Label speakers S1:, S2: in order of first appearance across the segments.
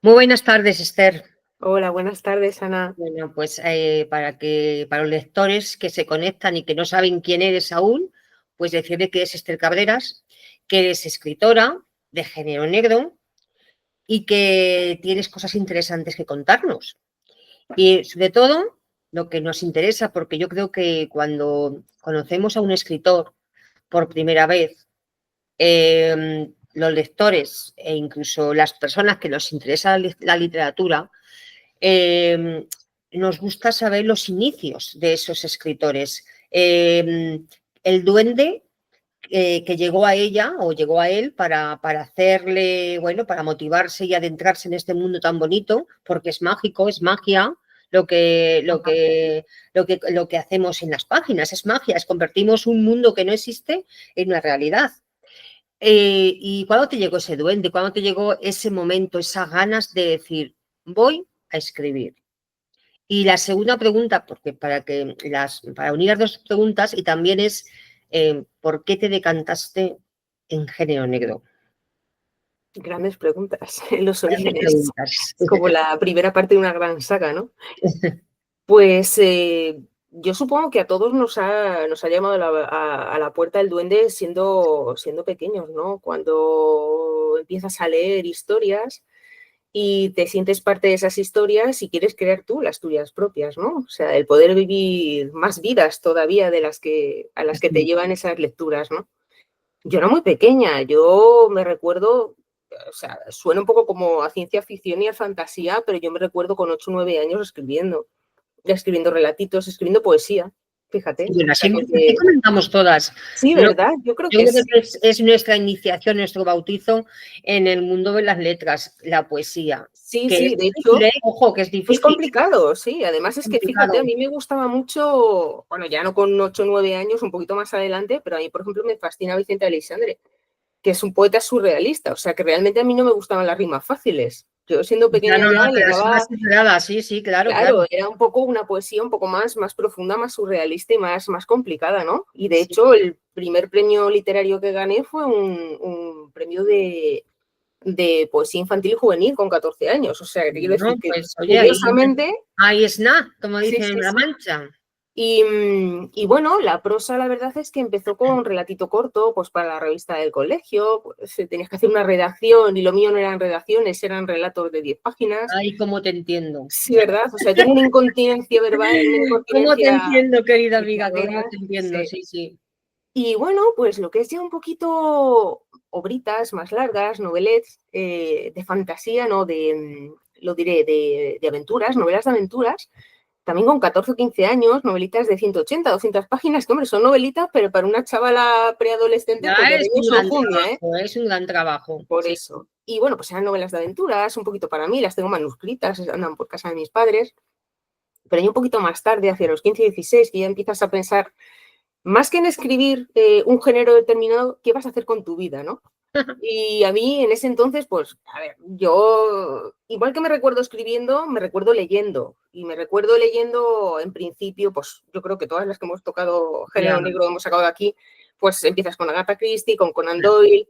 S1: Muy buenas tardes, Esther.
S2: Hola, buenas tardes, Ana.
S1: Bueno, pues para los lectores que se conectan y que no saben quién eres aún, pues decirle que es Esther Cabreras, que eres escritora de género negro y que tienes cosas interesantes que contarnos. Y sobre todo, lo que nos interesa, porque yo creo que cuando conocemos a un escritor por primera vez, los lectores e incluso las personas que nos interesa la literatura, eh, nos gusta saber los inicios de esos escritores. El duende que llegó a ella o llegó a él para hacerle, bueno, para motivarse y adentrarse en este mundo tan bonito, porque es mágico, es magia. Lo que hacemos en las páginas es magia, es convertimos un mundo que no existe en una realidad. ¿Y cuándo te llegó ese duende? ¿Cuándo te llegó ese momento, esas ganas de decir, voy a escribir? Y la segunda pregunta, porque para unir las dos preguntas, y también es ¿por qué te decantaste en género negro?
S2: Grandes preguntas. Los
S1: Grandes
S2: orígenes,
S1: preguntas.
S2: como la primera parte de una gran saga, ¿no? Pues yo supongo que a todos nos ha llamado a la puerta el duende siendo pequeños, ¿no? Cuando empiezas a leer historias y te sientes parte de esas historias y quieres crear tú las tuyas propias, ¿no? O sea, el poder vivir más vidas todavía de a las que te llevan esas lecturas, ¿no? Yo era muy pequeña, yo me recuerdo, o sea, suena un poco como a ciencia ficción y a fantasía, pero yo me recuerdo con 8 o 9 años escribiendo relatitos, escribiendo poesía, fíjate.
S1: Bueno,
S2: O sea,
S1: así comentamos todas.
S2: sí,
S1: Yo,
S2: ¿verdad? Yo creo
S1: yo
S2: que
S1: creo
S2: sí.
S1: que es nuestra iniciación, nuestro bautizo en el mundo de las letras, la poesía,
S2: Sí,
S1: que es
S2: sí, de
S1: difícil,
S2: hecho,
S1: ojo, que es
S2: es
S1: difícil,
S2: complicado, sí. Además es que, fíjate, a
S1: complicado.
S2: mí me gustaba mucho, bueno, ya no con 8 o 9 años, un poquito más adelante, pero a mí, por ejemplo, me fascina Vicente Aleixandre, que es un poeta surrealista, o sea, que realmente a mí no me gustaban las rimas fáciles. Yo siendo
S1: Ya
S2: pequeña
S1: no,
S2: ya le
S1: pero es más
S2: daba,
S1: enredada, sí, sí, claro, claro.
S2: claro, era un poco una poesía un poco más profunda, más surrealista y más complicada, ¿no? Y de
S1: Sí.
S2: hecho, el primer premio literario que gané fue un premio de poesía infantil y juvenil con 14 años. O sea, quiero
S1: Bueno,
S2: decir que,
S1: pues oye,
S2: curiosamente,
S1: ahí es nada, como
S2: sí,
S1: dicen
S2: sí,
S1: en La
S2: sí.
S1: Mancha.
S2: Y bueno, la prosa, la verdad es que empezó con un relatito corto, pues para la revista del colegio, pues tenías que hacer una redacción y lo mío no eran redacciones, eran relatos de 10 páginas.
S1: Ay, cómo te entiendo.
S2: Sí, ¿verdad? O sea, tengo una incontinencia verbal, una
S1: ¿Cómo te
S2: incontinencia
S1: entiendo, querida amiga? ¿Cómo
S2: lectora,
S1: te entiendo?
S2: sí.
S1: Sí, sí.
S2: Y bueno, pues lo que es ya un poquito obritas más largas, novelets de fantasía, ¿no? Lo diré, de aventuras, novelas de aventuras, también con 14 o 15 años, novelitas de 180, 200 páginas, que hombre, son novelitas, pero para una chavala preadolescente,
S1: Ya
S2: pues ya
S1: es
S2: tengo
S1: un
S2: su
S1: gran
S2: enjundia, ¿eh?
S1: trabajo, es un gran trabajo.
S2: Por
S1: Sí.
S2: eso. Y bueno, pues eran novelas de aventuras, un poquito para mí, las tengo manuscritas, andan por casa de mis padres, pero ya un poquito más tarde, hacia los 15 y 16, que ya empiezas a pensar, más que en escribir un género determinado, ¿qué vas a hacer con tu vida, no? Y a mí en ese entonces, pues, a ver, yo, igual que me recuerdo escribiendo, me recuerdo leyendo. Y me recuerdo leyendo, en principio, pues yo creo que todas las que hemos tocado
S1: Ya,
S2: género negro hemos sacado de aquí, pues empiezas con Agatha Christie, con Conan Doyle.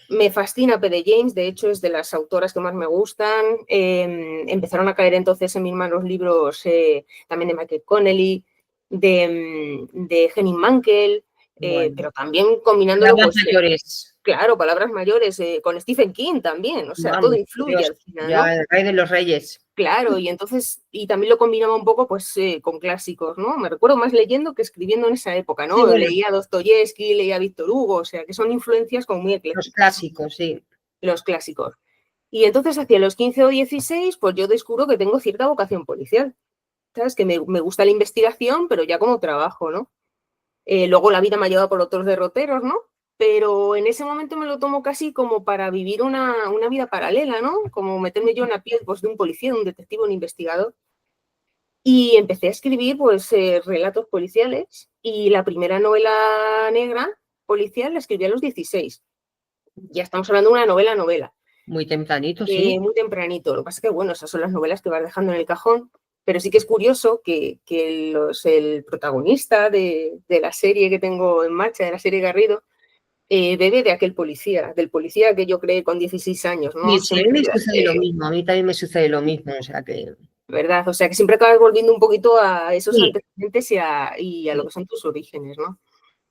S2: Me fascina P.D. James, de hecho es de las autoras que más me gustan. Empezaron a caer entonces en mis manos libros también de Michael Connelly, de Henning Mankell,
S1: bueno.
S2: pero también combinándolo,
S1: Palabras
S2: pues,
S1: mayores.
S2: claro, palabras mayores, con Stephen King también, o sea, todo
S1: Vamos, por
S2: influye
S1: Dios.
S2: al final, ¿no?
S1: Ya el rey de los reyes.
S2: Claro, y entonces, y también lo combinaba un poco, pues, con clásicos, ¿no? Me recuerdo más leyendo que escribiendo en esa época,
S1: Sí,
S2: ¿no?
S1: bueno,
S2: Leía a Dostoyevsky, leía a Víctor Hugo, o sea, que son influencias como muy
S1: los
S2: eclécticas, ¿no?
S1: clásicos, sí.
S2: Los clásicos. Y entonces, hacia los 15 o 16, pues yo descubro que tengo cierta vocación policial, ¿sabes? Que me gusta la investigación, pero ya como trabajo, ¿no? Luego la vida me ha llevado por otros derroteros, ¿no? Pero en ese momento me lo tomo casi como para vivir una vida paralela, ¿no? Como meterme yo en la piel, pues, de un policía, de un detective, un investigador. Y empecé a escribir, pues, relatos policiales, y la primera novela negra policial la escribí a los 16. Ya estamos hablando de una novela.
S1: Muy tempranito, sí.
S2: Muy tempranito. Lo que pasa es que, bueno, esas son las novelas que vas dejando en el cajón, pero sí que es curioso que el protagonista de la serie que tengo en marcha, de la serie Garrido, bebe de aquel policía, del policía que yo creé con 16 años, ¿no?
S1: Sí, a mí me
S2: Siempre,
S1: sucede lo mismo, a mí también me sucede lo mismo, o sea que
S2: ¿verdad? O sea, que siempre acabas volviendo un poquito a esos
S1: sí,
S2: antecedentes y a lo
S1: sí.
S2: que son tus orígenes, ¿no?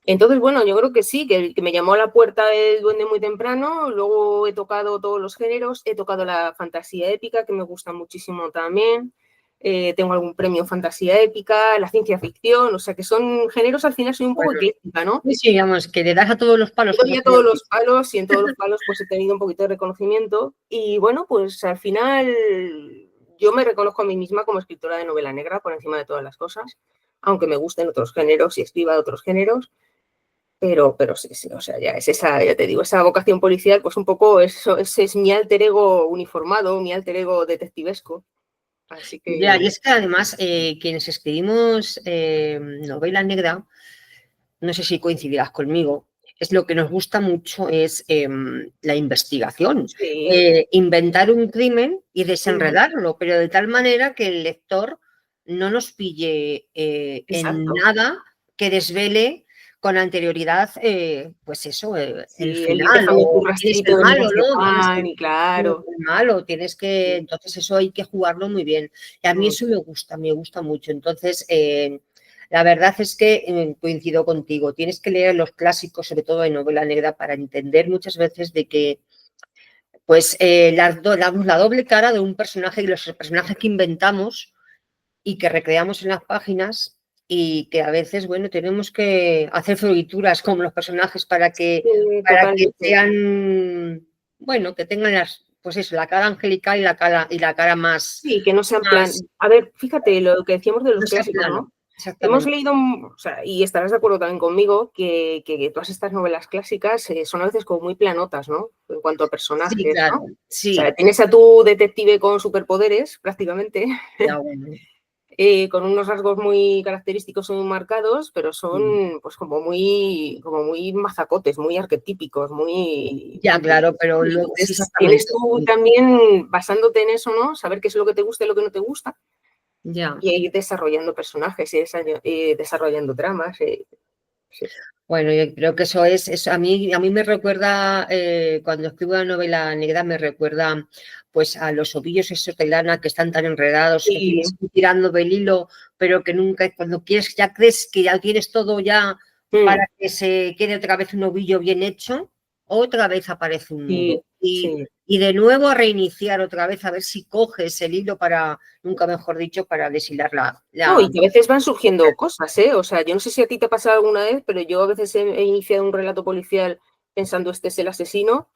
S2: Entonces, bueno, yo creo que sí, que me llamó a la puerta el duende muy temprano, luego he tocado todos los géneros, he tocado la fantasía épica, que me gusta muchísimo también, tengo algún premio en fantasía épica, la ciencia ficción, o sea, que son géneros, al final soy un poco
S1: Bueno,
S2: ecléctica, ¿no?
S1: sí, sí, vamos, que le das a todos los palos,
S2: Doy
S1: como
S2: a
S1: se
S2: todos
S1: dice.
S2: los palos y en todos los palos pues he tenido un poquito de reconocimiento y bueno, pues al final yo me reconozco a mí misma como escritora de novela negra por encima de todas las cosas, aunque me gusten otros géneros y escriba de otros géneros, pero sí, sí, o sea, ya es esa, ya te digo, esa vocación policial, pues un poco eso, ese es mi alter ego uniformado, mi alter ego detectivesco, así
S1: Ya,
S2: que
S1: y es que además quienes escribimos novela negra, no sé si coincidirás conmigo, es lo que nos gusta mucho es la investigación,
S2: sí,
S1: inventar un crimen y
S2: mm,
S1: desenredarlo, pero de tal manera que el lector no nos pille en
S2: exacto.
S1: nada que desvele con anterioridad, pues eso, el
S2: Sí, el ir
S1: final
S2: dejando tu
S1: o quién es
S2: rastrito
S1: el
S2: de
S1: malo,
S2: migas de
S1: ¿no?
S2: pan y
S1: ¿Quién es
S2: claro.
S1: el malo? Tienes que,
S2: Sí,
S1: entonces eso hay que jugarlo muy bien. Y a mí
S2: mm,
S1: eso me gusta mucho. Entonces, la verdad es que coincido contigo, tienes que leer los clásicos, sobre todo de novela negra, para entender muchas veces de que pues la doble cara de un personaje y los personajes que inventamos y que recreamos en las páginas y que a veces, bueno, tenemos que hacer florituras con los personajes para que
S2: totalmente.
S1: sean, bueno, que tengan las, pues eso, la cara angelical y la cara más,
S2: Sí, que no sean plan.
S1: más,
S2: A ver, fíjate lo que decíamos de los
S1: no sea
S2: clásicos,
S1: plano,
S2: ¿no? Hemos
S1: exactamente.
S2: leído, o sea, y estarás de acuerdo también conmigo, que todas estas novelas clásicas son a veces como muy planotas, ¿no? En cuanto a
S1: Sí,
S2: personajes, ¿no?
S1: claro,
S2: O sea,
S1: sí,
S2: tienes a tu detective con superpoderes, prácticamente,
S1: ya bueno.
S2: con unos rasgos muy característicos y muy marcados, pero son pues como muy mazacotes, muy arquetípicos, muy...
S1: Ya, claro, pero
S2: Y
S1: luego sí,
S2: entonces tienes
S1: exactamente.
S2: tú también, basándote en eso, ¿no? Saber qué es lo que te gusta y lo que no te gusta,
S1: Ya.
S2: y ir desarrollando personajes y desarrollando tramas. Sí.
S1: Bueno, yo creo que eso a mí me recuerda, cuando escribo una novela negra, me recuerda pues a los ovillos esos de lana que están tan enredados, que
S2: Y,
S1: tienes que ir tirando del hilo, pero que nunca, cuando quieres, ya crees que ya tienes todo ya
S2: mm,
S1: para que se quede otra vez un ovillo bien hecho, otra vez aparece un
S2: y,
S1: nudo.
S2: sí.
S1: Y de nuevo a reiniciar otra vez, a ver si coges el hilo para, nunca mejor dicho, para deshilar
S2: No, y que a veces van surgiendo cosas, ¿eh? O sea, yo no sé si a ti te ha pasado alguna vez, pero yo a veces he iniciado un relato policial pensando este es el asesino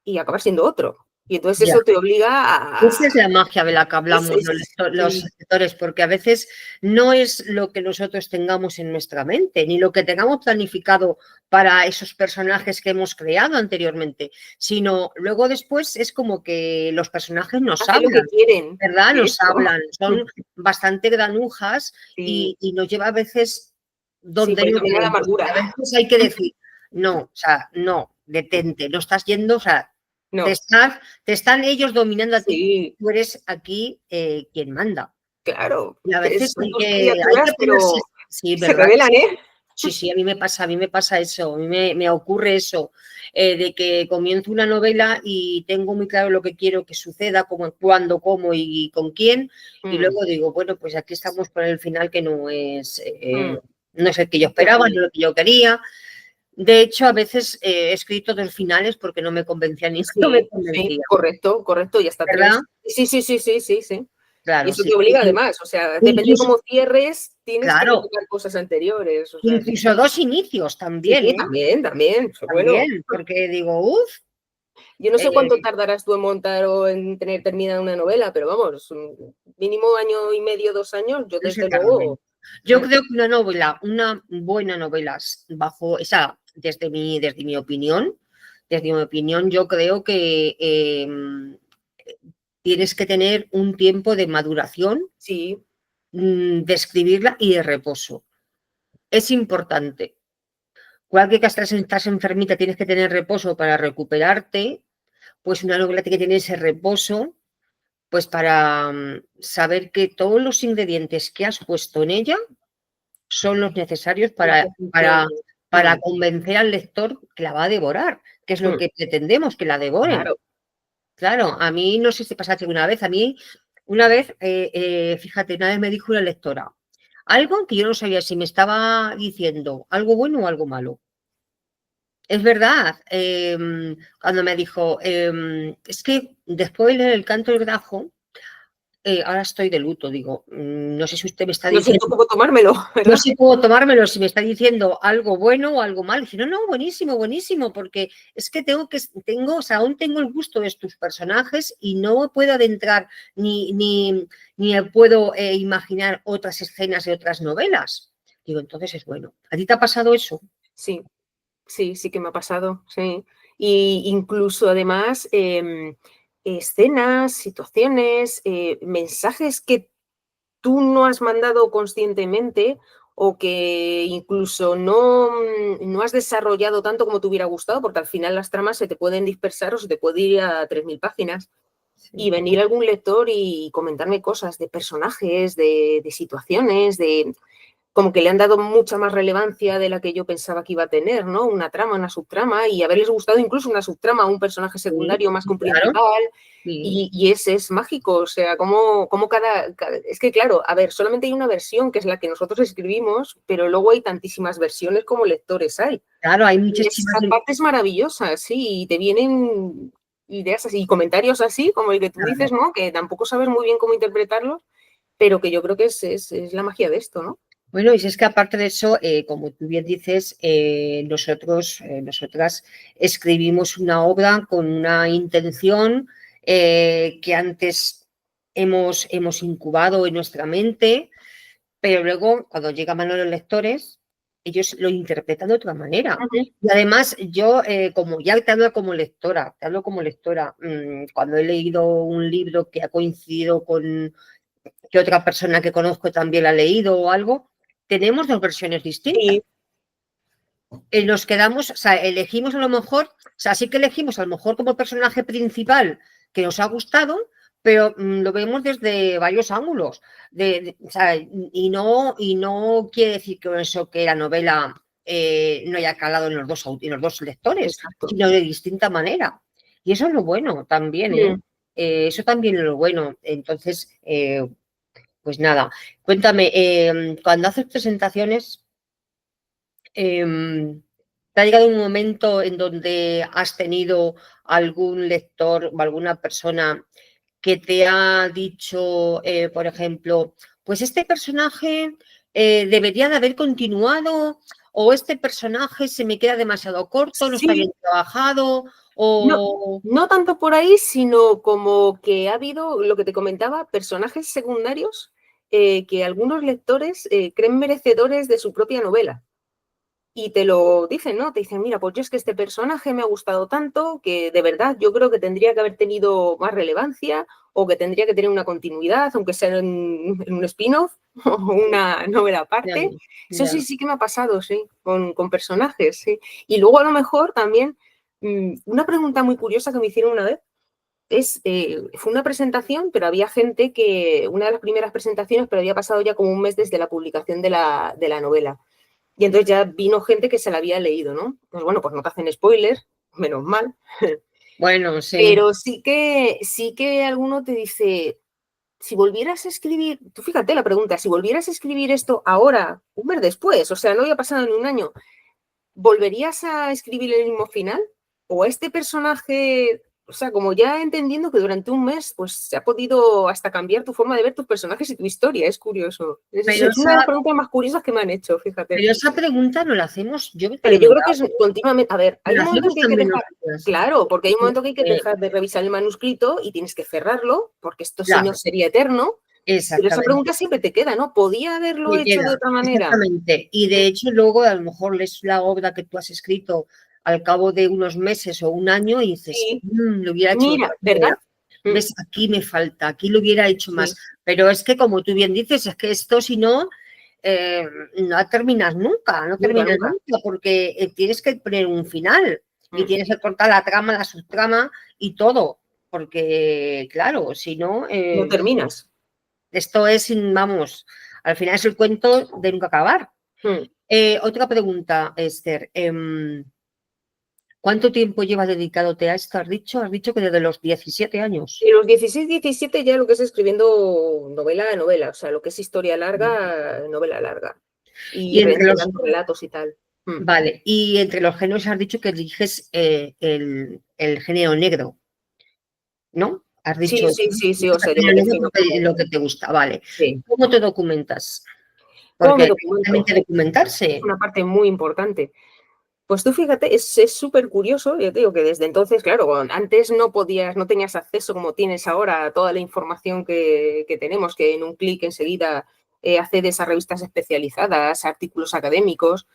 S2: y acaba siendo otro. Y entonces
S1: ya.
S2: eso te obliga
S1: Esa
S2: a...
S1: es la magia de la que hablamos los
S2: Sí,
S1: escritores, porque a veces no es lo que nosotros tengamos en nuestra mente, ni lo que tengamos planificado para esos personajes que hemos creado anteriormente, sino luego después es como que los personajes nos
S2: hacen lo que
S1: hablan,
S2: quieren.
S1: ¿verdad?
S2: De
S1: Nos
S2: hecho,
S1: hablan, son bastante granujas
S2: sí,
S1: y nos lleva a veces
S2: sí,
S1: donde
S2: por el
S1: no
S2: camino a la
S1: debemos.
S2: amargura.
S1: A veces hay que decir, no, o sea, no, detente, no estás yendo, o sea, te,
S2: No,
S1: estás, te están ellos dominando a ti,
S2: sí,
S1: tú eres aquí quien manda.
S2: claro.
S1: Y a veces
S2: Son dos
S1: hay que
S2: criaturas,
S1: ponerse,
S2: pero
S1: sí,
S2: se
S1: ¿verdad?
S2: revelan, ¿eh?
S1: Sí, sí, a mí me pasa eso, a mí me ocurre eso, de que comienzo una novela y tengo muy claro lo que quiero que suceda, cómo, cuándo, cómo y con quién, y
S2: Mm,
S1: luego digo, bueno, pues aquí estamos con el final que no es,
S2: mm,
S1: no es el que yo
S2: ya,
S1: esperaba, no es lo que yo quería. De hecho, a veces he escrito dos finales porque no me convencía ni no me
S2: sí, sí,
S1: convencía,
S2: correcto, correcto, y hasta
S1: ¿verdad?
S2: tres. Sí, sí, sí, sí, sí, sí. Y
S1: Claro,
S2: eso
S1: sí.
S2: te obliga además, o sea, depende de
S1: Incluso,
S2: cómo cierres, tienes que
S1: claro,
S2: retocar cosas anteriores, o sea,
S1: incluso dos inicios
S2: sí,
S1: también, ¿eh?
S2: también, también, bueno,
S1: También, porque digo, uff,
S2: yo no sé cuánto tardarás tú en montar o en tener terminada una novela, pero vamos, mínimo año y medio, 2 años, yo
S1: no se
S2: desde
S1: tarden.
S2: luego,
S1: Yo creo que una buena novela, bajo esa, desde mi opinión, yo creo que tienes que tener un tiempo de maduración,
S2: sí,
S1: de escribirla y de reposo. Es importante. Cualquier que estás enfermita, tienes que tener reposo para recuperarte, pues una novela tiene que tener ese reposo, pues para saber que todos los ingredientes que has puesto en ella son los necesarios
S2: para que funcione.
S1: para convencer al lector que la va a devorar, que es lo que pretendemos, que la devoren.
S2: Claro.
S1: Claro, a mí no sé si pasaste una vez, una vez, fíjate, una vez me dijo una lectora algo que yo no sabía si me estaba diciendo algo bueno o algo malo. Es verdad, cuando me dijo, es que después de leer El canto del Grajo, ahora estoy de luto, digo, no sé si usted me está
S2: No sé
S1: diciendo,
S2: cómo tomármelo, ¿verdad?
S1: no sé cómo tomármelo, si me está diciendo algo bueno o algo malo. Dice, no, no, buenísimo, buenísimo, porque es que o sea, aún tengo el gusto de tus personajes y no puedo adentrar ni puedo imaginar otras escenas de otras novelas. Digo, entonces es bueno. ¿A ti te ha pasado eso?
S2: Sí, sí que me ha pasado, sí. Y incluso además escenas, situaciones, mensajes que tú no has mandado conscientemente o que incluso no has desarrollado tanto como te hubiera gustado, porque al final las tramas se te pueden dispersar o se te puede ir a 3000 páginas.
S1: Sí.
S2: Y venir algún lector y comentarme cosas de personajes, de situaciones, como que le han dado mucha más relevancia de la que yo pensaba que iba a tener, ¿no? Una trama, una subtrama, y haberles gustado incluso una subtrama a un personaje secundario más que un
S1: Claro,
S2: principal,
S1: sí.
S2: y ese es mágico, o sea, como es que claro, a ver, solamente hay una versión que es la que nosotros escribimos, pero luego hay tantísimas versiones como lectores hay.
S1: Claro, hay
S2: Y
S1: muchísimas.
S2: esa parte es maravillosa, sí, y te vienen ideas así, y comentarios así, como el que tú dices, ¿no? Que tampoco sabes muy bien cómo interpretarlos, pero que yo creo que es la magia de esto, ¿no?
S1: Bueno, y si es que aparte de eso, como tú bien dices, nosotras escribimos una obra con una intención que antes hemos incubado en nuestra mente, pero luego cuando llega a mano de los lectores, ellos lo interpretan de otra manera. Y además yo, como ya te hablo como lectora, cuando he leído un libro que ha coincidido con que otra persona que conozco también la ha leído o algo, tenemos dos versiones distintas.
S2: Sí.
S1: Nos quedamos, o sea, elegimos a lo mejor, o sea, sí que elegimos a lo mejor como personaje principal que nos ha gustado, pero lo vemos desde varios ángulos. O sea, y no quiere decir que eso que la novela no haya calado en los dos lectores,
S2: Exacto.
S1: sino de distinta manera. Y eso es lo bueno también, ¿eh? Eso también es lo bueno. Entonces, pues nada, cuéntame, cuando haces presentaciones, ¿te ha llegado un momento en donde has tenido algún lector o alguna persona que te ha dicho, por ejemplo, pues este personaje debería de haber continuado o este personaje se me queda demasiado corto, no está
S2: Sí,
S1: bien trabajado
S2: no,
S1: o...
S2: no tanto por ahí, sino como que ha habido, lo que te comentaba, personajes secundarios que algunos lectores creen merecedores de su propia novela. Y te lo dicen, ¿no? Te dicen, mira, pues yo es que este personaje me ha gustado tanto que de verdad yo creo que tendría que haber tenido más relevancia o que tendría que tener una continuidad, aunque sea en un spin-off o una novela
S1: Ya,
S2: aparte. Eso
S1: ya.
S2: sí que me ha pasado, sí, con personajes, sí. Y luego a lo mejor también, una pregunta muy curiosa que me hicieron una vez fue una presentación, pero había gente una de las primeras presentaciones, pero había pasado ya como un mes desde la publicación de la novela. Y entonces ya vino gente que se la había leído, ¿no? Pues bueno, pues no te hacen spoilers, menos mal.
S1: Bueno, sí.
S2: Pero sí que alguno te dice, si volvieras a escribir, tú fíjate la pregunta, si volvieras a escribir esto ahora, un mes después, o sea, no había pasado ni un año, ¿volverías a escribir el mismo final? ¿O a este personaje, o sea, como ya entendiendo que durante un mes, pues se ha podido hasta cambiar tu forma de ver tus personajes y tu historia? Es curioso. Es,
S1: Pero
S2: es una de las preguntas más curiosas que me han hecho, fíjate.
S1: esa pregunta no la hacemos, yo
S2: Pero
S1: también
S2: yo
S1: me
S2: creo que es continuamente. A ver, hay
S1: la
S2: un momento en
S1: hacemos
S2: que hay que
S1: también
S2: dejar.
S1: nosotras.
S2: Claro, porque hay un momento que hay que dejar de revisar el manuscrito y tienes que cerrarlo, porque esto si no
S1: Claro,
S2: sería eterno. Pero esa
S1: exactamente.
S2: pregunta siempre te queda, ¿no? ¿Podía haberlo
S1: Me
S2: hecho de
S1: queda,
S2: otra manera?
S1: exactamente. Y de hecho, luego a lo mejor lees la obra que tú has escrito al cabo de unos meses o un año y dices,
S2: Sí.
S1: lo hubiera hecho de otra
S2: Mira, ¿verdad?
S1: manera. ¿Ves? Aquí me falta, aquí lo hubiera hecho más.
S2: Sí.
S1: Pero es que, como tú bien dices, es que esto, si no, eh, no terminas nunca, no
S2: Nunca,
S1: terminas
S2: nunca.
S1: nunca, porque tienes que poner un final y tienes que cortar la trama, la subtrama y todo. Porque, claro, si no,
S2: No terminas.
S1: esto es, vamos, al final es el cuento de nunca acabar. Otra pregunta, Esther. ¿Cuánto tiempo llevas dedicándote a esto? Has dicho que desde los 17 años.
S2: En los 16, 17 ya lo que es escribiendo novela a novela, o sea, lo que es historia larga, novela larga. Y
S1: Y entre los,
S2: dando relatos y tal.
S1: vale, y entre los géneros has dicho que eliges el género negro, ¿no? Has
S2: Sí,
S1: dicho
S2: sí, sí, sí, o sea, yo me
S1: género negro
S2: defino
S1: porque es
S2: como...
S1: lo que te gusta, vale.
S2: Sí.
S1: ¿Cómo te documentas?
S2: ¿Cómo me
S1: Porque también
S2: documento?
S1: que
S2: Es
S1: documentarse.
S2: una parte muy importante. Pues tú fíjate, es súper curioso, yo te digo que desde entonces, claro, antes no podías, no tenías acceso como tienes ahora a toda la información que tenemos, que en un clic enseguida accedes a revistas especializadas, artículos académicos.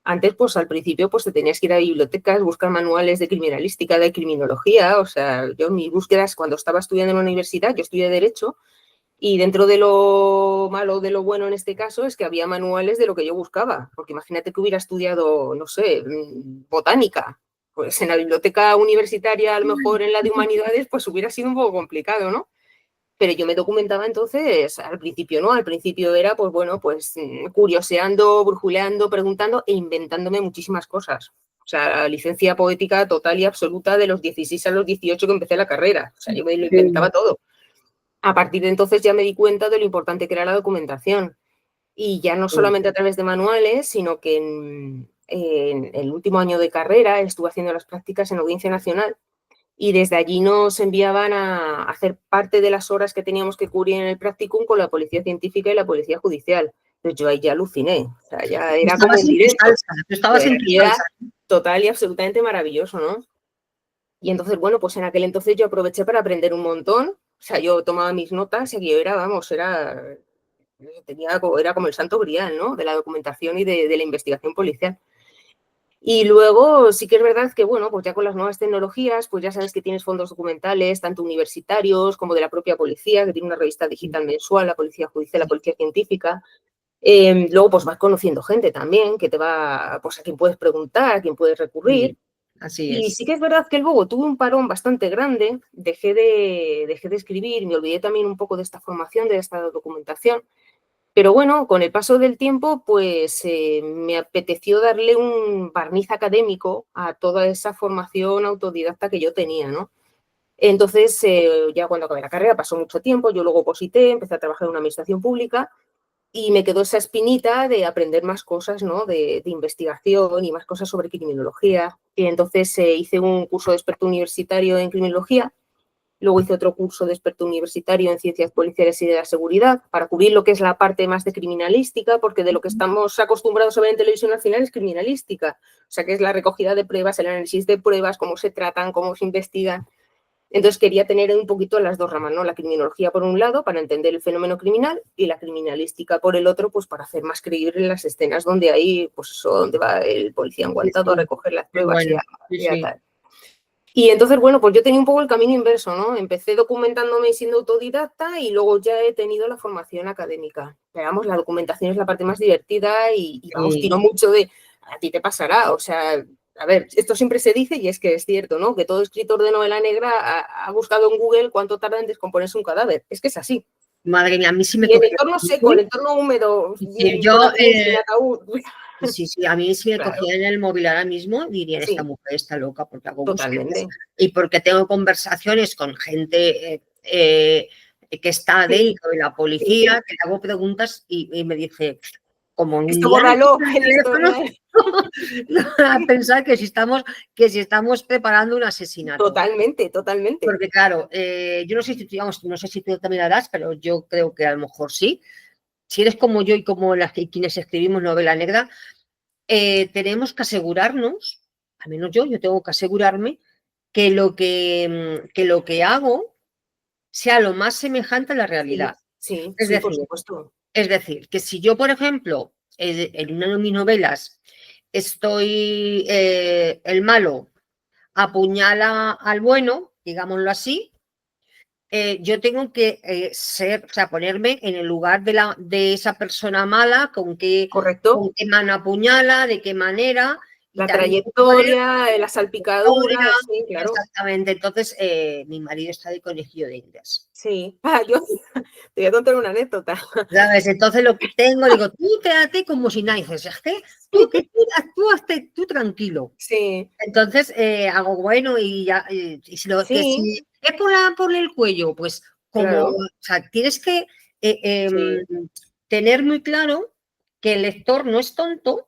S2: Antes, pues al principio, pues te tenías que ir a bibliotecas, buscar manuales de criminalística, de criminología, o sea, yo mis búsquedas cuando estaba estudiando en la universidad, yo estudié Derecho, y dentro de lo malo, de lo bueno en este caso, es que había manuales de lo que yo buscaba. Porque imagínate que hubiera estudiado, no sé, botánica. Pues en la biblioteca universitaria, a lo mejor en la de humanidades, pues hubiera sido un poco complicado, ¿no? Pero yo me documentaba entonces, al principio no, al principio era, pues bueno, pues curioseando, brujuleando, preguntando e inventándome muchísimas cosas. O sea, licencia poética total y absoluta de los 16 a los 18 que empecé la carrera. O sea, yo me lo inventaba todo. A partir de entonces ya me di cuenta de lo importante que era la documentación. Y ya no solamente a través de manuales, sino que en el último año de carrera estuve haciendo las prácticas en Audiencia Nacional y desde allí nos enviaban a hacer parte de las horas que teníamos que cubrir en el practicum con la policía científica y la policía judicial. Entonces yo ahí ya aluciné, o sea, ya era como
S1: Estabas
S2: un
S1: en tu
S2: directo.
S1: salsa, tú estabas en tu
S2: Y era
S1: salsa.
S2: total y absolutamente maravilloso, ¿no? Y entonces, bueno, pues en aquel entonces yo aproveché para aprender un montón. O sea, yo tomaba mis notas y yo era, vamos, era como el santo grial, ¿no? De la documentación y de la investigación policial. Y luego sí que es verdad que, bueno, pues ya con las nuevas tecnologías, pues ya sabes que tienes fondos documentales, tanto universitarios como de la propia policía, que tiene una revista digital mensual, la Policía Judicial, la Policía Científica. Luego, pues vas conociendo gente también, que te va, pues a quien puedes preguntar, a quien puedes recurrir.
S1: Sí, así
S2: Y
S1: es.
S2: sí que es verdad que luego tuve un parón bastante grande, dejé de escribir, me olvidé también un poco de esta formación, de esta documentación, pero bueno, con el paso del tiempo, pues me apeteció darle un barniz académico a toda esa formación autodidacta que yo tenía, ¿no? Entonces, ya cuando acabé la carrera pasó mucho tiempo, yo luego oposité, empecé a trabajar en una administración pública y me quedó esa espinita de aprender más cosas, ¿no? De investigación y más cosas sobre criminología. Y entonces hice un curso de experto universitario en criminología, luego hice otro curso de experto universitario en ciencias policiales y de la seguridad para cubrir lo que es la parte más de criminalística, porque de lo que estamos acostumbrados a ver en televisión al final es criminalística, o sea que es la recogida de pruebas, el análisis de pruebas, cómo se tratan, cómo se investigan. Entonces quería tener un poquito las dos ramas, ¿no? La criminología por un lado para entender el fenómeno criminal y la criminalística por el otro, pues para hacer más creíbles las escenas donde hay, pues eso, donde va el policía
S1: Sí,
S2: enguantado a
S1: sí,
S2: recoger las
S1: qué
S2: pruebas
S1: bueno. Sí,
S2: y a
S1: sí.
S2: tal. Y entonces, bueno, pues yo tenía un poco el camino inverso, ¿no? Empecé documentándome y siendo autodidacta y luego ya he tenido la formación académica. Pero vamos, la documentación es la parte más divertida y vamos,
S1: Sí.
S2: tiro mucho de, a ti te pasará, o sea, a ver, esto siempre se dice y es que es cierto, ¿no? Que todo escritor de novela negra ha buscado en Google cuánto tarda en descomponerse un cadáver. Es que es así.
S1: Madre mía, a mí sí me
S2: Y en
S1: cogió
S2: entorno
S1: el
S2: seco, en
S1: móvil.
S2: entorno húmedo,
S1: Sí,
S2: con
S1: yo,
S2: ataúd, sin ataúd.
S1: sí, sí, a mí si me
S2: Claro,
S1: cogían el móvil ahora mismo, dirían, esta
S2: sí,
S1: mujer está loca porque hago búsquedas
S2: totalmente.
S1: y porque tengo conversaciones con gente que está
S2: Sí,
S1: dentro de la
S2: sí.
S1: policía, que le hago preguntas y me dice, como un
S2: Esto
S1: día me
S2: bórralo,
S1: quita el
S2: el
S1: teléfono,
S2: historial.
S1: a pensar que si estamos preparando un asesinato.
S2: Totalmente, totalmente.
S1: Porque claro, yo no sé si, digamos, no sé si tú también harás, pero yo creo que a lo mejor sí. Si eres como yo y como quienes escribimos novela negra, tenemos que asegurarnos, al menos yo tengo que asegurarme que lo que hago sea lo más semejante a la
S2: Sí,
S1: realidad.
S2: sí,
S1: Es
S2: sí, por
S1: decir,
S2: supuesto.
S1: es decir, que si yo, por ejemplo, en una de mis novelas estoy, el malo apuñala al bueno, digámoslo así, yo tengo que ser, o sea, ponerme en el lugar de esa persona mala, con
S2: Correcto.
S1: qué mano apuñala, de qué manera, y
S2: La
S1: también poner
S2: trayectoria, las
S1: historia,
S2: salpicaduras, sí, claro.
S1: exactamente. Entonces, mi marido está de conejillo de indias.
S2: Sí. Yo te voy a contar una anécdota.
S1: ¿Sabes? Entonces lo que tengo, digo, tú quédate como si nada. Dices, es que tú hazte tú tranquilo.
S2: Sí,
S1: Entonces hago bueno y ya, y si lo que
S2: sí,
S1: si es por el cuello, pues como,
S2: claro,
S1: o sea, tienes que eh,
S2: sí.
S1: tener muy claro que el lector no es tonto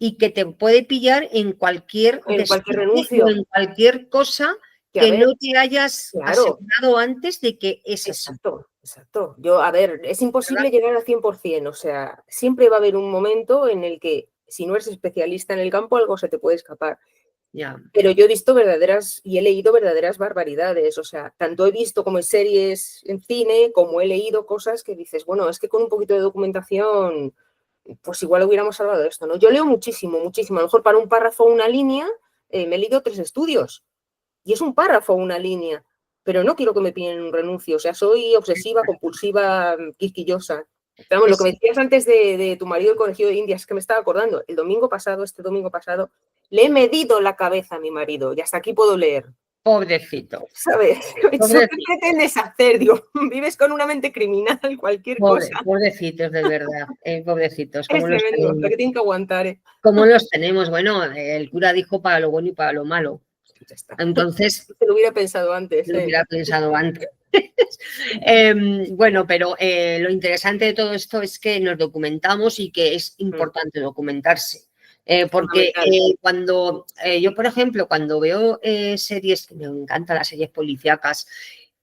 S1: y que te puede pillar en cualquier
S2: En cualquier
S1: despiste o
S2: renuncio.
S1: en cualquier cosa
S2: Que a
S1: que
S2: ver,
S1: no te hayas
S2: claro,
S1: asegurado antes de que es así.
S2: exacto, exacto. Yo, a ver, es
S1: ¿Verdad?
S2: imposible llegar al 100%, o sea, siempre va a haber un momento en el que si no eres especialista en el campo, algo se te puede escapar.
S1: Ya,
S2: Pero yo he visto verdaderas y he leído verdaderas barbaridades, o sea, tanto he visto como en series en cine, como he leído cosas que dices, bueno, es que con un poquito de documentación, pues igual hubiéramos salvado esto, ¿no? Yo leo muchísimo, muchísimo. A lo mejor para un párrafo o una línea, me he leído 3 estudios y es un párrafo o una línea, pero no quiero que me piden un renuncio, o sea, soy obsesiva, compulsiva, quisquillosa. Vamos, lo que
S1: es
S2: me decías antes de tu marido del conejillo de Indias, que me estaba acordando, el domingo pasado, este domingo pasado, le he medido la cabeza a mi marido y hasta aquí puedo leer.
S1: pobrecito,
S2: ¿Sabes? ¿Eso qué
S1: pobrecito.
S2: pretendes hacer? Digo, vives con una mente criminal, cualquier cosa.
S1: Pobrecitos, de verdad, pobrecitos,
S2: Es
S1: ¿cómo los
S2: tremendo, lo
S1: tenemos?
S2: que tienen que aguantar.
S1: ¿Cómo los tenemos? Bueno, el cura dijo para lo bueno y para lo malo.
S2: Ya está.
S1: Entonces,
S2: Se lo hubiera pensado antes.
S1: lo hubiera pensado antes. Bueno, pero lo interesante de todo esto es que nos documentamos y que es importante documentarse. Porque
S2: Fundamental.
S1: cuando yo, por ejemplo, cuando veo series, que me encantan las series policíacas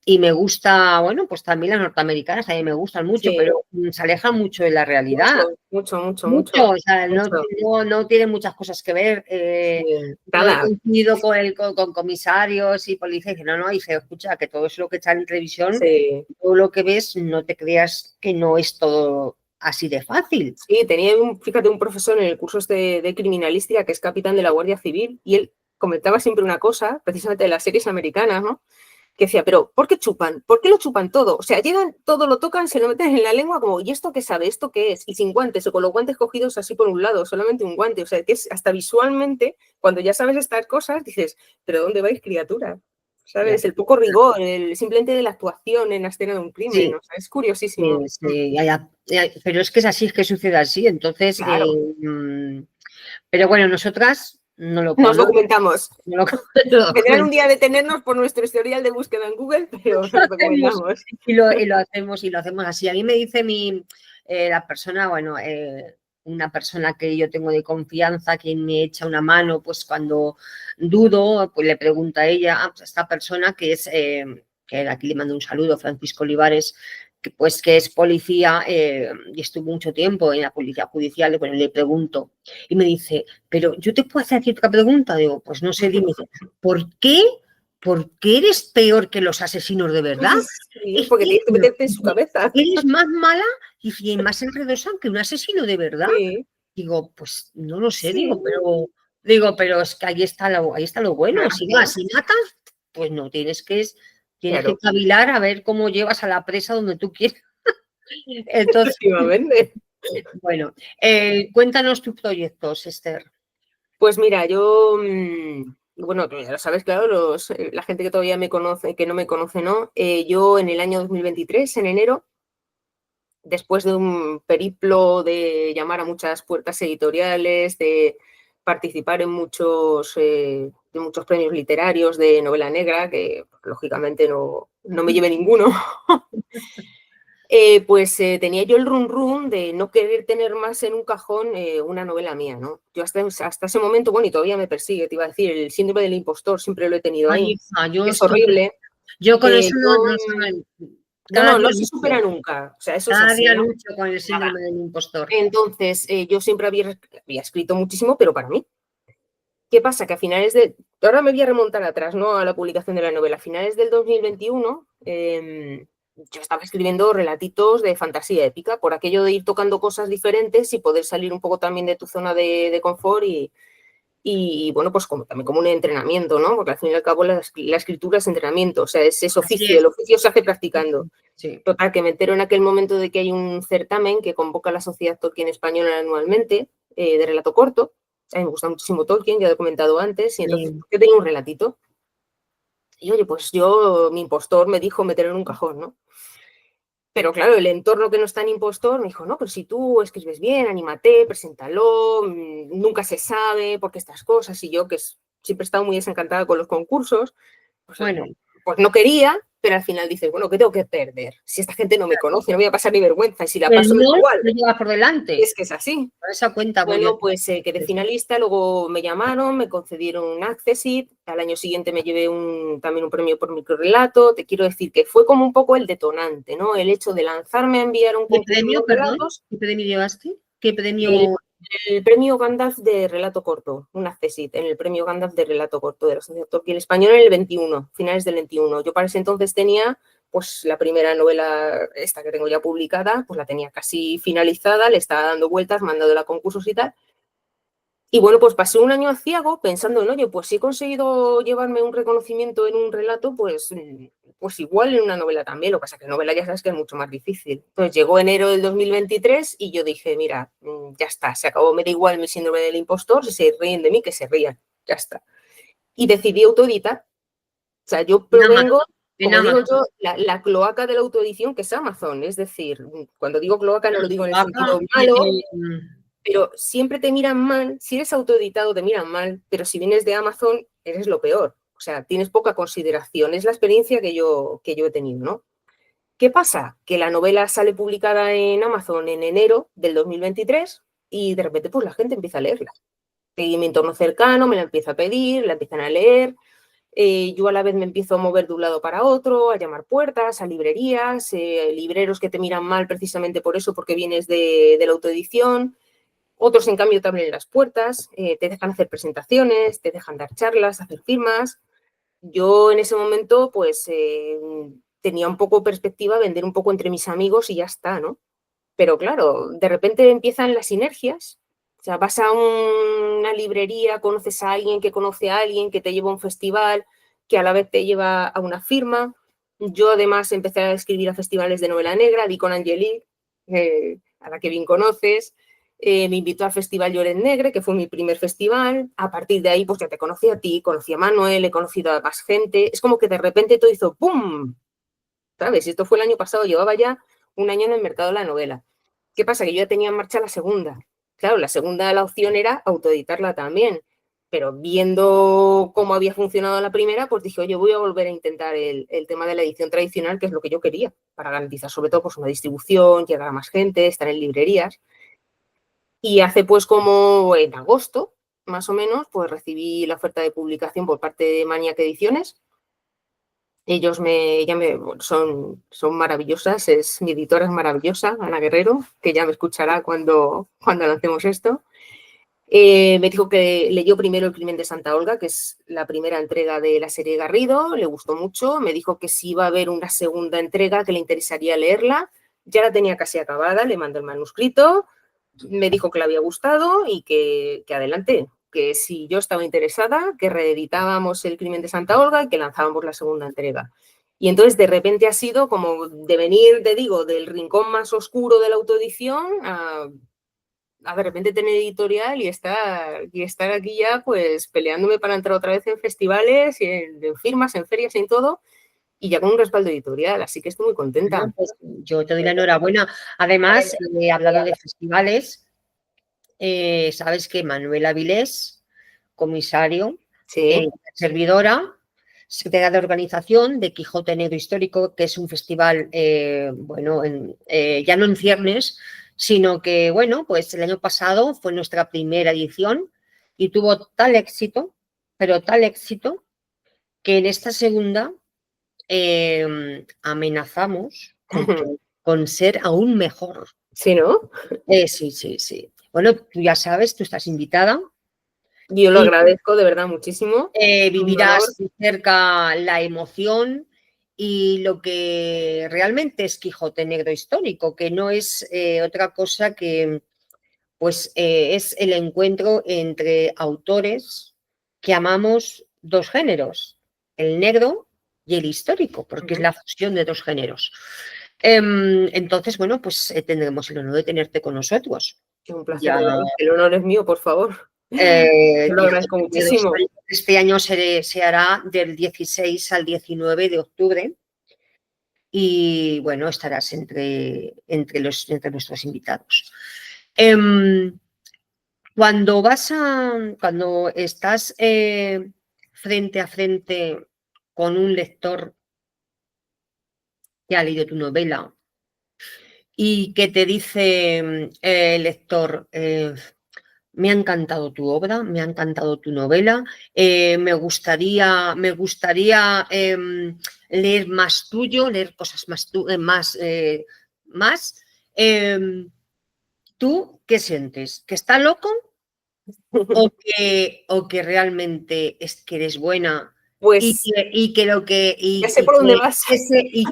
S1: y me gusta, bueno, pues también las norteamericanas, también me gustan mucho,
S2: Sí,
S1: pero se alejan mucho de la realidad.
S2: mucho, mucho, mucho,
S1: Mucho,
S2: mucho,
S1: o sea,
S2: mucho.
S1: no tiene muchas cosas que ver.
S2: Sí,
S1: Yo he
S2: nada,
S1: coincidido con comisarios y policía y dice, no, dice, escucha, que todo eso lo que está en televisión,
S2: sí.
S1: todo lo que ves, no te creas que no es todo así de fácil.
S2: Sí, tenía fíjate, un profesor en el curso de criminalística que es capitán de la Guardia Civil y él comentaba siempre una cosa, precisamente de las series americanas, ¿no? Que decía, pero ¿por qué chupan? ¿Por qué lo chupan todo? O sea, llegan, todo lo tocan, se lo meten en la lengua como, ¿y esto qué sabe? ¿Esto qué es? Y sin guantes o con los guantes cogidos así por un lado, solamente un guante. O sea, que es hasta visualmente, cuando ya sabes estas cosas, dices, ¿pero dónde vais, criatura?
S1: Ya.
S2: ¿Sabes? El poco rigor, simplemente de la actuación en la escena de un crimen,
S1: Sí,
S2: o sea, es
S1: sí,
S2: curiosísimo.
S1: sí, pero es que es así, es que sucede así. Entonces,
S2: Claro.
S1: pero bueno, nosotras no lo,
S2: Nos
S1: no,
S2: documentamos.
S1: no lo,
S2: Vendrán un día a detenernos por nuestro historial de búsqueda en Google, pero nos
S1: hacemos
S2: documentamos.
S1: y lo hacemos así. A mí me dice la persona, bueno, una persona que yo tengo de confianza, quien me echa una mano, pues cuando dudo, pues le pregunta a ella, pues esta persona que es, que aquí le mando un saludo, Francisco Olivares, que, pues que es policía y estuvo mucho tiempo en la policía judicial, y bueno, le pregunto y me dice, pero yo te puedo hacer otra pregunta, digo, pues no sé, dime, ¿por qué? ¿Por qué eres peor que los asesinos de verdad?
S2: Sí,
S1: Es
S2: porque
S1: que
S2: tienes que meterte en su cabeza.
S1: eres más mala y más enredosa que un asesino de verdad.
S2: Sí,
S1: Digo, pues no lo sé,
S2: sí,
S1: pero es que ahí está lo bueno. Si vas
S2: claro,
S1: y matas, pues no, tienes que
S2: claro,
S1: cavilar a ver cómo llevas a la presa donde tú quieres. Entonces,
S2: efectivamente.
S1: bueno, cuéntanos tus proyectos, Esther.
S2: Pues mira, yo, bueno, tú ya lo sabes, claro, la gente que todavía me conoce, que no me conoce, ¿no? Yo en el año 2023, en enero, después de un periplo de llamar a muchas puertas editoriales, de participar de muchos premios literarios de novela negra, que lógicamente no me lleve ninguno, pues tenía yo el run run de no querer tener más en un cajón una novela mía, ¿no? Yo hasta ese momento, bueno, y todavía me persigue, te iba a decir, el síndrome del impostor siempre lo he tenido
S1: Ay,
S2: ahí,
S1: hija,
S2: es horrible.
S1: yo con eso
S2: Yo,
S1: cada
S2: no
S1: día
S2: se supera
S1: lucho,
S2: nunca, o sea, eso es
S1: cada
S2: así,
S1: día
S2: ¿no?
S1: lucho con el
S2: Nada.
S1: síndrome del impostor.
S2: Entonces, yo siempre había escrito muchísimo, pero para mí. ¿Qué pasa? Que a finales de... Ahora me voy a remontar atrás, ¿no? A la publicación de la novela. A finales del 2021, yo estaba escribiendo relatitos de fantasía épica, por aquello de ir tocando cosas diferentes y poder salir un poco también de tu zona de confort bueno, pues también como un entrenamiento, ¿no? Porque al fin y al cabo la escritura es entrenamiento, o sea, es
S1: Así
S2: oficio,
S1: es.
S2: el oficio se hace practicando.
S1: Sí.
S2: Total, que me entero en aquel momento de que hay un certamen que convoca a la Sociedad Tolkien Española anualmente de relato corto. A mí me gusta muchísimo Tolkien, ya lo he comentado antes, y entonces
S1: Sí.
S2: yo tenía un relatito. Y oye, pues mi impostor me dijo meterlo en un cajón, ¿no? Pero claro, el entorno que no es tan impostor me dijo, no, pero si tú escribes bien, anímate, preséntalo, nunca se sabe por qué estas cosas. Y yo, siempre he estado muy desencantada con los concursos, pues,
S1: Bueno,
S2: pues no quería, pero al final dices, bueno, ¿qué tengo que perder? Si esta gente no me conoce, no voy a pasar ni vergüenza, y si la
S1: el
S2: paso me da
S1: no
S2: igual.
S1: lo lleva por delante.
S2: Es que es así.
S1: Por esa cuenta voy yo.
S2: Bueno, pues quedé finalista, luego me llamaron, me concedieron un Accessit, al año siguiente me llevé también un premio por microrelato. Te quiero decir que fue como un poco el detonante, ¿no? El hecho de lanzarme a enviar un
S1: ¿Qué
S2: concurso
S1: premio,
S2: de
S1: perdón?
S2: relatos.
S1: ¿Qué premio llevaste? ¿Qué
S2: El,
S1: premio?
S2: el premio Gandalf de relato corto, un Accessit, en el premio Gandalf de relato corto de la Sociedad Tolkien Español en el 21, finales del 21. Yo para ese entonces tenía pues la primera novela, esta que tengo ya publicada, pues la tenía casi finalizada, le estaba dando vueltas, mandándola a concursos y tal. Y bueno, pues pasé un año aciago pensando en, oye, pues si he conseguido llevarme un reconocimiento en un relato, pues igual en una novela también. Lo que pasa es que en novela ya sabes que es mucho más difícil. Entonces llegó enero del 2023 y yo dije, mira, ya está, se acabó, me da igual mi síndrome del impostor, si se ríen de mí, que se rían, ya está. Y decidí autoeditar. O sea, yo
S1: En Amazon.
S2: provengo,
S1: En
S2: como digo
S1: Amazon.
S2: yo, la cloaca de la autoedición, que es Amazon. Es decir, cuando digo cloaca no lo digo en el sentido malo, pero siempre te miran mal. Si eres autoeditado te miran mal, pero si vienes de Amazon eres lo peor. O sea, tienes poca consideración. Es la experiencia que yo he tenido, ¿no? ¿Qué pasa? Que la novela sale publicada en Amazon en enero del 2023 y de repente pues la gente empieza a leerla. Y mi entorno cercano me la empieza a pedir, la empiezan a leer. Yo a la vez me empiezo a mover de un lado para otro, a llamar puertas, a librerías, libreros que te miran mal precisamente por eso, porque vienes de la autoedición. Otros, en cambio, te abren las puertas, te dejan hacer presentaciones, te dejan dar charlas, hacer firmas. Yo en ese momento, pues, tenía un poco perspectiva vender un poco entre mis amigos y ya está, ¿no? Pero claro, de repente empiezan las sinergias. O sea, vas a una librería, conoces a alguien que conoce a alguien, que te lleva a un festival, que a la vez te lleva a una firma. Yo además empecé a escribir a festivales de novela negra, di con Angelique, a la que bien conoces. Me invitó al Festival Lloret Negre, que fue mi primer festival. A partir de ahí, pues ya te conocí a ti, conocí a Manuel, he conocido a más gente. Es como que de repente todo hizo ¡pum! ¿Sabes? Esto fue el año pasado, llevaba ya un año en el mercado de la novela. ¿Qué pasa? Que yo ya tenía en marcha la segunda. Claro, la opción era autoeditarla también, pero viendo cómo había funcionado la primera, pues dije, oye, voy a volver a intentar el tema de la edición tradicional, que es lo que yo quería, para garantizar sobre todo pues, una distribución, llegar a más gente, estar en librerías. Y hace pues como en agosto, más o menos, pues recibí la oferta de publicación por parte de Maniac Ediciones. Ellos son maravillosas, mi editora es maravillosa, Ana Guerrero, que ya me escuchará cuando lancemos esto. Me dijo que leyó primero El crimen de Santa Olga, que es la primera entrega de la serie Garrido, le gustó mucho, me dijo que si iba a haber una segunda entrega, que le interesaría leerla, ya la tenía casi acabada, le mandó el manuscrito, me dijo que le había gustado y que adelante, que si yo estaba interesada, que reeditábamos El crimen de Santa Olga y que lanzábamos la segunda entrega. Y entonces de repente ha sido como de venir, te digo, del rincón más oscuro de la autoedición a de repente tener editorial y estar aquí ya pues peleándome para entrar otra vez en festivales, y en firmas, en ferias y en todo, y ya con un respaldo editorial, así que estoy muy contenta.
S1: Bueno, pues yo te doy la enhorabuena. Además, he hablado de festivales. Sabes que Manuel Avilés, comisario,
S2: Sí.
S1: servidora, secretaria de organización de Quijote Negro Histórico, que es un festival, bueno, ya no en ciernes, sino que, bueno, pues el año pasado fue nuestra primera edición y tuvo tal éxito, pero tal éxito, que en esta segunda amenazamos con ser aún mejor.
S2: Sí, ¿no?
S1: Sí, sí, sí. Bueno, tú ya sabes, tú estás invitada.
S2: Yo lo agradezco de verdad muchísimo.
S1: Vivirás de cerca la emoción y lo que realmente es Quijote Negro Histórico, que no es otra cosa que pues es el encuentro entre autores que amamos dos géneros, el negro y el histórico, porque es la fusión de dos géneros. Entonces, bueno, pues tendremos el honor de tenerte con nosotros.
S2: Es un placer, el honor es mío, por favor. Te lo
S1: Dijo
S2: agradezco
S1: que
S2: muchísimo.
S1: este año se hará del 16 al 19 de octubre y bueno, estarás entre nuestros invitados. Cuando estás frente a frente con un lector que ha leído tu novela y que te dice el lector, me ha encantado tu obra, me ha encantado tu novela, me gustaría leer más tuyo, leer cosas más. ¿Tú qué sientes? ¿Que está loco o que realmente es que eres buena y
S2: Pues ya sé por dónde vas.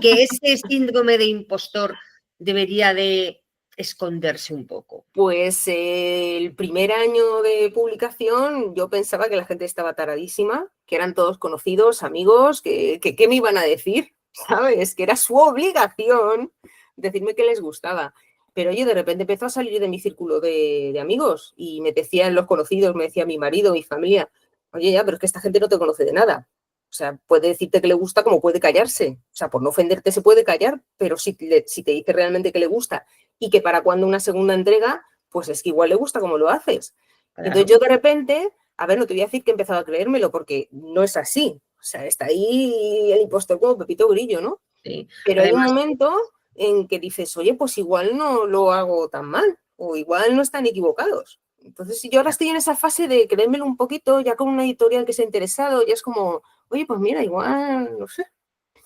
S1: que ese síndrome de impostor debería de esconderse un poco?
S2: Pues el primer año de publicación yo pensaba que la gente estaba taradísima, que eran todos conocidos, amigos, que qué me iban a decir, ¿sabes? Que era su obligación decirme que les gustaba. Pero oye, de repente empezó a salir de mi círculo de amigos y me decían los conocidos, me decía mi marido, mi familia, oye, ya, pero es que esta gente no te conoce de nada. O sea, puede decirte que le gusta como puede callarse. O sea, por no ofenderte se puede callar, pero si te dice realmente que le gusta y que para cuando una segunda entrega, pues es que igual le gusta como lo haces.
S1: Claro.
S2: Entonces yo de repente, a ver, no te voy a decir que he empezado a creérmelo porque no es así. O sea, está ahí el impostor como Pepito Grillo, ¿no?
S1: Sí.
S2: Pero
S1: Además,
S2: hay un momento en que dices, oye, pues igual no lo hago tan mal o igual no están equivocados. Entonces, si yo ahora estoy en esa fase de creérmelo un poquito, ya con una editorial que se ha interesado, ya es como, oye, pues mira, igual, no sé,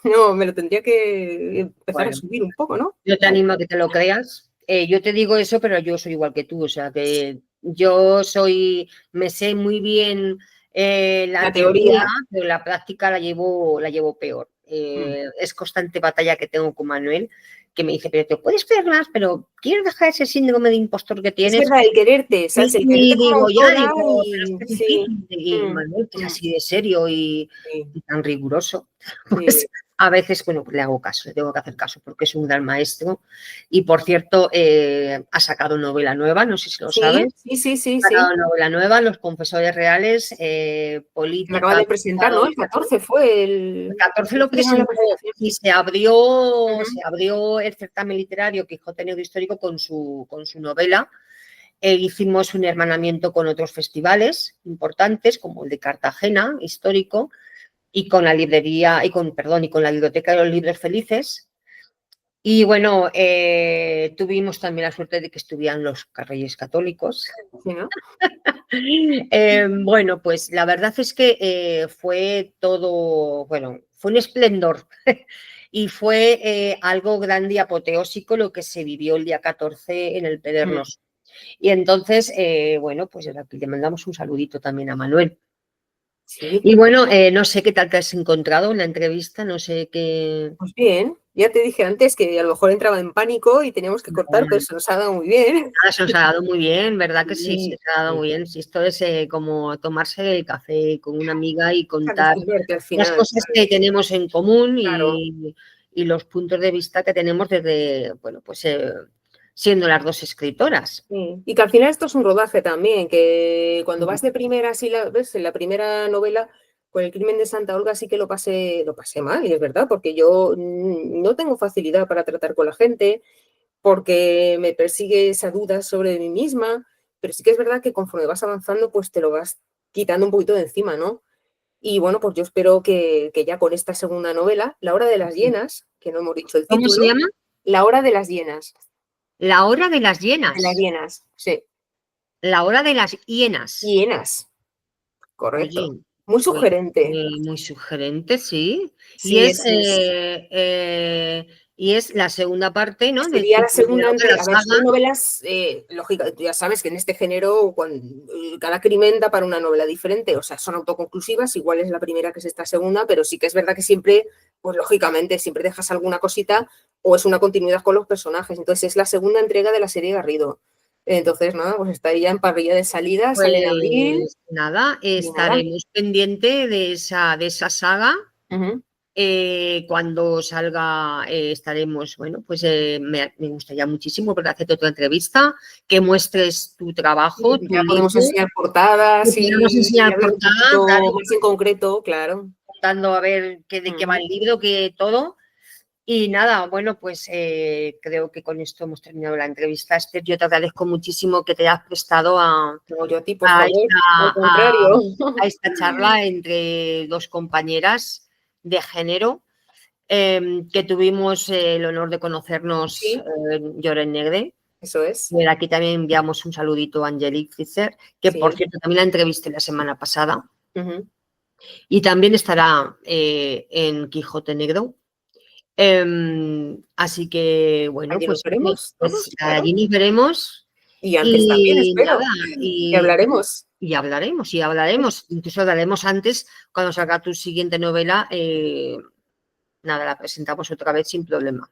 S2: no, me lo tendría que empezar a subir un poco, ¿no?
S1: Yo te animo a que te lo creas. Yo te digo eso, pero yo soy igual que tú, o sea que yo me sé muy bien la teoría, pero la práctica la llevo peor. Es constante batalla que tengo con Manuel, que me dice, pero te puedes creer más, pero ¿quieres dejar ese síndrome de impostor que
S2: Es
S1: tienes?
S2: verdad, el quererte, ¿sabes? El quererte como
S1: Digo,
S2: autora
S1: pero
S2: y
S1: es que es
S2: sí.
S1: difícil. Y Manuel, que es así de serio y tan riguroso, pues
S2: Sí.
S1: a veces, bueno, pues le hago caso, le tengo que hacer caso porque es un gran maestro. Y por cierto, ha sacado novela nueva, no sé si lo sabes.
S2: Sí.
S1: Ha sacado novela nueva, Los Confesores Reales,
S2: Me acabas
S1: política.
S2: de presentar, ¿no? El 14 fue el
S1: 14 lo presentó y se abrió el certamen literario Quijote Negro Histórico con su novela. Hicimos un hermanamiento con otros festivales importantes, como el de Cartagena, histórico, y con la librería, y con la Biblioteca de los Libros Felices. Y bueno, tuvimos también la suerte de que estuvieran los Reyes Católicos.
S2: Sí, ¿no?
S1: Bueno, pues la verdad es que fue todo, bueno, fue un esplendor y fue algo grande y apoteósico lo que se vivió el día 14 en el Pedernós. Y entonces, bueno, pues desde aquí le mandamos un saludito también a Manuel.
S2: Sí.
S1: Y bueno, no sé qué tal te has encontrado en la entrevista, no sé qué.
S2: Pues bien, ya te dije antes que a lo mejor entraba en pánico y teníamos que cortar, pero se nos ha dado muy bien.
S1: Se nos ha dado muy bien, ¿verdad que sí?
S2: Sí,
S1: Se nos ha dado muy bien. Si esto es como tomarse el café con una amiga y contar
S2: acostumbrarte al
S1: las
S2: final,
S1: cosas que
S2: ¿sabes?
S1: tenemos en común
S2: Claro.
S1: y los puntos de vista que tenemos desde, bueno, pues siendo las dos escritoras.
S2: Sí. Y que al final esto es un rodaje también, que cuando vas de primera, así ves, en la primera novela, con el crimen de Santa Olga sí que lo pasé mal, y es verdad, porque yo no tengo facilidad para tratar con la gente, porque me persigue esa duda sobre mí misma, pero sí que es verdad que conforme vas avanzando, pues te lo vas quitando un poquito de encima, ¿no? Y bueno, pues yo espero que ya con esta segunda novela, La hora de las hienas, que no hemos dicho el
S1: ¿Cómo se
S2: título,
S1: llama?
S2: La hora de las hienas.
S1: La hora de las
S2: De las
S1: hienas.
S2: hienas, sí.
S1: La hora de las hienas.
S2: Hienas, correcto.
S1: Oye,
S2: Muy
S1: oye,
S2: sugerente.
S1: muy sugerente, sí. Y
S2: Sí,
S1: es, y es la segunda parte, ¿no? De
S2: sería
S1: tu
S2: la segunda
S1: primera de la
S2: entrega. A ver,
S1: saga.
S2: son novelas, lógica, tú ya sabes que en este género cada crimen da para una novela diferente, o sea, son autoconclusivas, igual es la primera que es esta segunda, pero sí que es verdad que siempre, pues lógicamente, siempre dejas alguna cosita o es una continuidad con los personajes. Entonces es la segunda entrega de la serie Garrido. Entonces, nada, pues está ya en parrilla de salida, sale en abril
S1: Pues nada,
S2: y nada.
S1: estaremos pendiente de esa saga.
S2: Uh -huh.
S1: Cuando salga estaremos, bueno, pues me gustaría muchísimo poder hacerte otra entrevista, que muestres tu trabajo, tu
S2: Ya podemos
S1: libro,
S2: enseñar portadas
S1: que
S2: y
S1: podamos enseñar
S2: hablar un
S1: portada,
S2: poquito
S1: claro,
S2: más en concreto, claro.
S1: contando a ver de qué va el libro, que todo. Y nada, bueno, pues creo que con esto hemos terminado la entrevista. Esther, yo te agradezco muchísimo que te hayas prestado
S2: No, yo a ti, por
S1: a
S2: favor,
S1: esta,
S2: al
S1: a-
S2: contrario.
S1: a esta charla entre dos compañeras de género, que tuvimos el honor de conocernos,
S2: Sí,
S1: Lloren Negre.
S2: eso es.
S1: Y aquí también enviamos un saludito a Angelique Fischer, que por
S2: Sí.
S1: cierto también la entrevisté la semana pasada.
S2: Ujú.
S1: Y también estará en Quijote Negro. Así que, bueno,
S2: Allí nos
S1: pues,
S2: veremos todos, claro.
S1: allí nos veremos
S2: Y antes también,
S1: y nada,
S2: espero. Y
S1: y
S2: hablaremos.
S1: hablaremos, incluso hablaremos antes, cuando salga tu siguiente novela, nada, la presentamos otra vez sin problema.